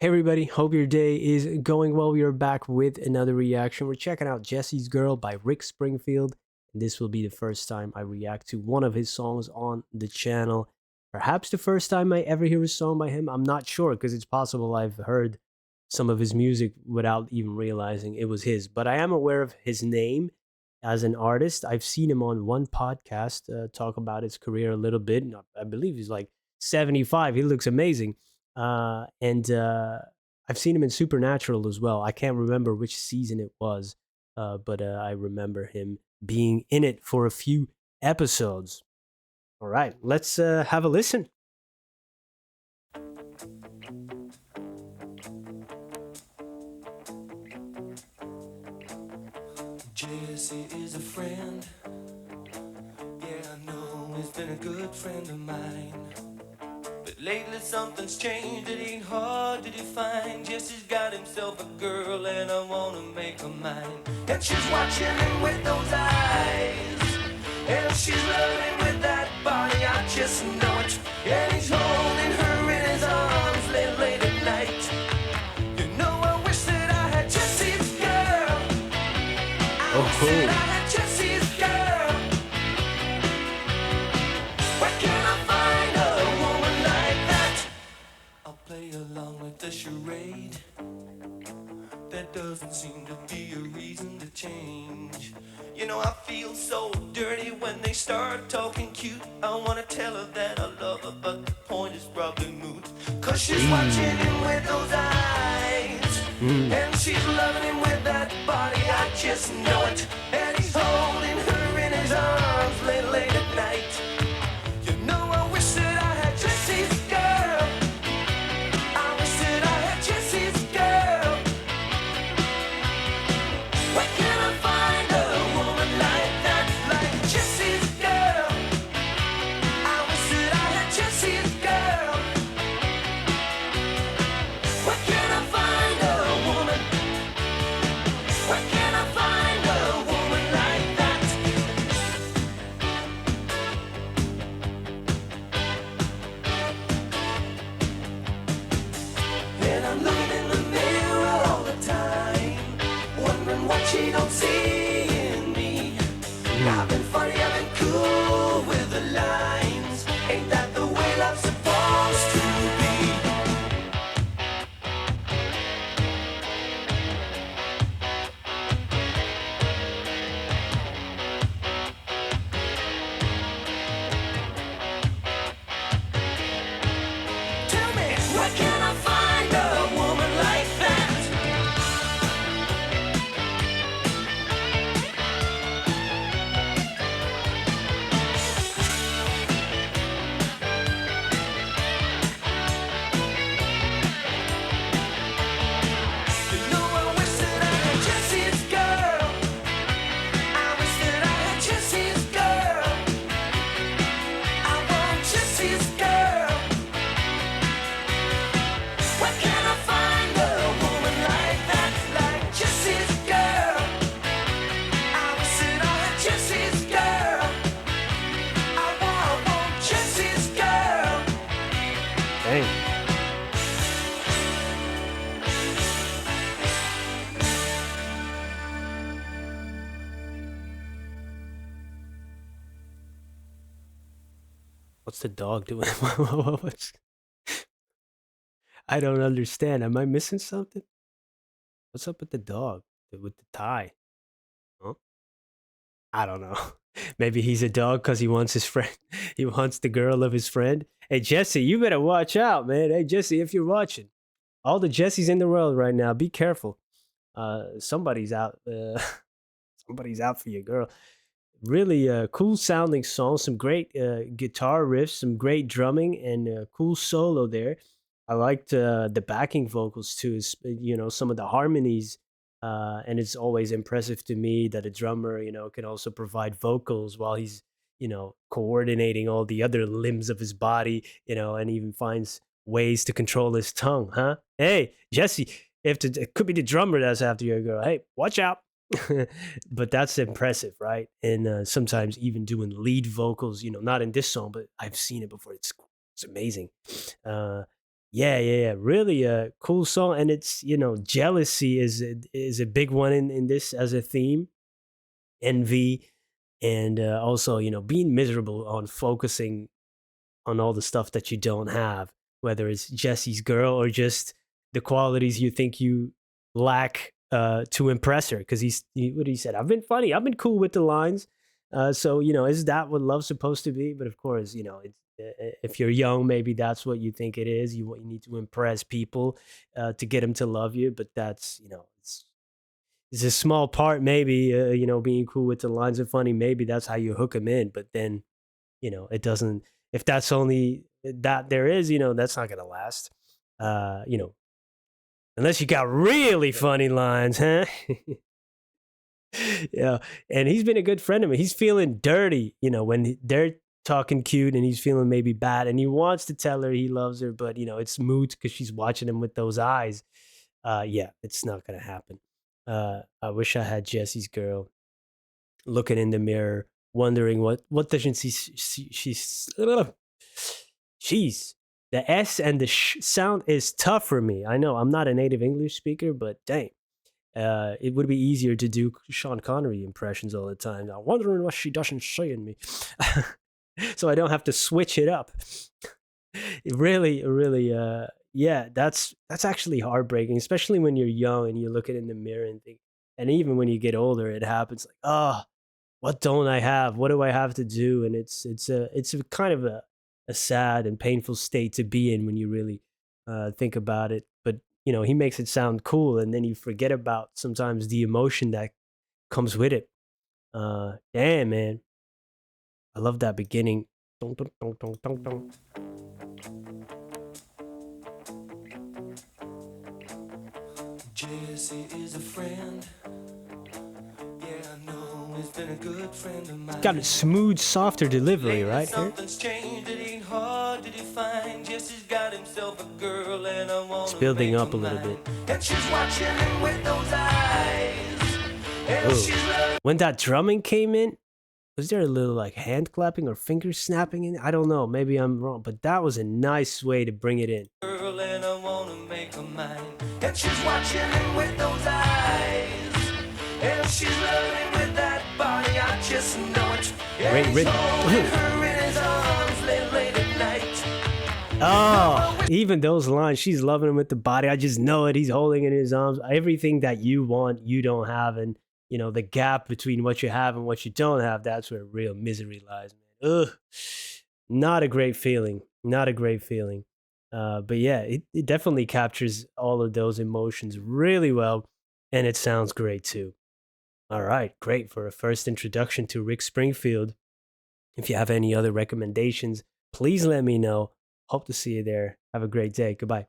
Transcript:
Hey everybody, hope your day is going well. We are back with another reaction. We're checking out Jessie's Girl by Rick Springfield. And this will be the first time I react to one of his songs on the channel. Perhaps the first time I ever hear a song by him. I'm not sure because it's possible I've heard some of his music without even realizing it was his. But I am aware of his name as an artist. I've seen him on one podcast talk about his career a little bit. And I believe he's like 75. He looks amazing. And I've seen him in Supernatural as well. I can't remember which season it was, but I remember him being in it for a few episodes. All right, let's have a listen. Jessie is a friend. Yeah, I know he's been a good friend of mine. But lately something's changed, it ain't hard to define. Jesse's got himself a girl and I wanna make her mine. And she's watching him with those eyes, and she's loving him with that body, I just know it. And he's holding her in his arms late at night. You know, I wish that I had Jesse's girl. I wish that I Oh, had Jesse's girl. Where can I find a woman like that? I'll play along with the charade. There doesn't seem to be a reason to change. You know, I feel so dirty when they start talking cute. I wanna tell her that I love her, but the point is probably moot. Cause she's watching him with those eyes, mm. and she's loving him with that body, I just know it. And he's holding her in his arms late at night. You know, I wish that I had Jesse's girl. I wish that I had Jesse's girl. Where can I find a woman like that, like Jesse's girl? I wish that I had Jesse's girl. Where can I find a woman? Where can I find a woman like that? And I'm looking in the mirror all the time, wondering what she don't see in me. I've been funny, I've been cool with the lines. Ain't that the way love's supposed to be? Tell me, where can I find a woman like that? You know, I wish that I had Jesse's girl. I wish that I had Jesse's girl. I want Jesse's girl. Where can I find a woman like that, like Jesse's girl? I wish that I had Jesse's girl. I want Jesse's girl. Dang. What's the dog doing? What's, I don't understand. Am I missing something? What's up with the dog? With the tie? Huh? I don't know. Maybe he's a dog because he wants his friend. He wants the girl of his friend. Hey, Jesse, you better watch out, man. Hey, Jesse, if you're watching, all the Jessies in the world right now, be careful. Somebody's out. Somebody's out for your girl. Really cool sounding song. Some great guitar riffs, some great drumming, and cool solo there. I liked the backing vocals too. Some of the harmonies. And it's always impressive to me that a drummer, can also provide vocals while he's, coordinating all the other limbs of his body, and even finds ways to control his tongue, huh? Hey, Jesse, if it could be the drummer that's after your girl, hey, watch out. But that's impressive, right? And sometimes even doing lead vocals, not in this song, but I've seen it before. It's amazing. Uh, Yeah, yeah, yeah. Really a cool song, and it's jealousy is a big one in this as a theme, envy, and also being miserable on focusing on all the stuff that you don't have, whether it's Jesse's girl or just the qualities you think you lack to impress her. Because what he said, I've been funny, I've been cool with the lines. So is that what love's supposed to be? But of course, if you're young, maybe that's what you think it is. You need to impress people to get them to love you. But that's it's a small part, maybe. Being cool with the lines are funny. Maybe that's how you hook them in. But then it doesn't, if that's only that there is, that's not gonna last. uh you know Unless you got really funny lines, huh? Yeah. And he's been a good friend of mine. He's feeling dirty when they're talking cute, and he's feeling maybe bad, and he wants to tell her he loves her, but it's moot because she's watching him with those eyes. Yeah, it's not gonna happen. I wish I had Jesse's girl looking in the mirror, wondering what doesn't she's she's the S and the sound is tough for me. I know I'm not a native English speaker, but dang, it would be easier to do Sean Connery impressions all the time. I'm wondering what she doesn't say in me, so I don't have to switch it up. It really, really, yeah, that's actually heartbreaking, especially when you're young and you look it in the mirror and think, and even when you get older, it happens like, oh, what don't I have? What do I have to do? And it's a kind of a sad and painful state to be in when you really think about it. But he makes it sound cool, and then you forget about sometimes the emotion that comes with it. Damn, man, I love that beginning. Dun, dun, dun, dun, dun, dun. Jessie is a friend. Yeah, I know he's been a good friend of Got a mine. smooth, softer delivery Lately right here. something's changed, it ain't hard to define. Jesse's got himself a girl and I It's wanna building make her up a little mine. bit. And she's watching him with those eyes. And Oh, she's loving. when that drumming came in, was there a little like hand clapping or finger snapping in? I don't know. Maybe I'm wrong, but that was a nice way to bring it in. Girl and I wanna make her mine. And she's watching him with those eyes. And she's loving with that body, I just know it. And Great he's rhythm. holding her in his arms late at night. Oh, even those lines, she's loving him with the body. I just know it. He's holding in his arms. Everything that you want, you don't have. And, the gap between what you have and what you don't have, that's where real misery lies, man. Ugh. Not a great feeling. Not a great feeling. But yeah, it definitely captures all of those emotions really well. And it sounds great too. All right, great for a first introduction to Rick Springfield. If you have any other recommendations, please let me know. Hope to see you there. Have a great day. Goodbye.